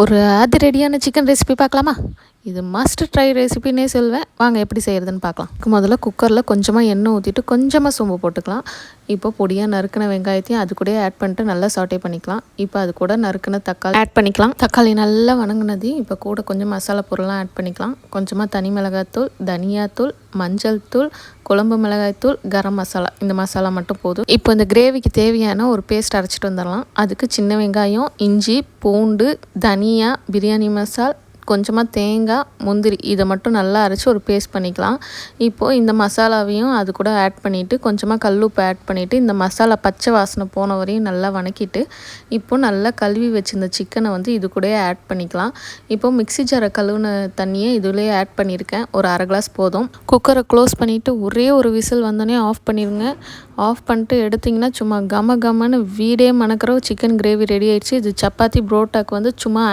ஒரு அதிரடியான chicken recipe பார்க்கலாமா? இது மஸ்ட் ட்ரை ரெசிபின்னே சொல்வேன். வாங்க எப்படி செய்கிறதுன்னு பார்க்கலாம். முதல்ல குக்கரில் கொஞ்சமாக எண்ணெய் ஊற்றிட்டு கொஞ்சமாக சோம்பு போட்டுக்கலாம். இப்போ பொடியாக நறுக்கின வெங்காயத்தையும் அது கூட ஆட் பண்ணிட்டு நல்லா சாட்டே பண்ணிக்கலாம். இப்போ அது கூட நறுக்கின தக்காளி ஆட் பண்ணிக்கலாம். தக்காளி நல்லா வணங்கினதையும் இப்போ கூட கொஞ்சம் மசாலா பொருள்லாம் ஆட் பண்ணிக்கலாம். கொஞ்சமாக தனி மிளகாய்த்தூள், தனியாத்தூள், மஞ்சள் தூள், குழம்பு மிளகாய்த்தூள், கரம் மசாலா, இந்த மசாலா மட்டும் போதும். இப்போ இந்த கிரேவிக்கு தேவையான ஒரு பேஸ்ட் அரைச்சிட்டு வந்துடலாம். அதுக்கு சின்ன வெங்காயம், இஞ்சி, பூண்டு, தனியா, பிரியாணி மசால், கொஞ்சமாக தேங்காய், முந்திரி இதை மட்டும் நல்லா அரைச்சி ஒரு பேஸ்ட் பண்ணிக்கலாம். இப்போது இந்த மசாலாவையும் அது கூட ஆட் பண்ணிவிட்டு கொஞ்சமாக கல்லுப்பு ஆட் பண்ணிவிட்டு இந்த மசாலா பச்சை வாசனை போன வரையும் நல்லா வணக்கிட்டு இப்போது நல்லா கழுவி வச்சுருந்த சிக்கனை வந்து இது கூட ஆட் பண்ணிக்கலாம். இப்போது மிக்ஸி ஜாரை கழுவுன தண்ணியை இதுலேயே ஆட் பண்ணியிருக்கேன். ஒரு அரை கிளாஸ் போதும். குக்கரை க்ளோஸ் பண்ணிவிட்டு ஒரே ஒரு விசில் வந்தோடனே ஆஃப் பண்ணிடுங்க. ஆஃப் பண்ணிட்டு எடுத்திங்கன்னா சும்மா கம கமன்னு வீடே மணக்கிற சிக்கன் கிரேவி ரெடி ஆயிடுச்சு. இது சப்பாத்தி புரோட்டாக்கு வந்து சும்மா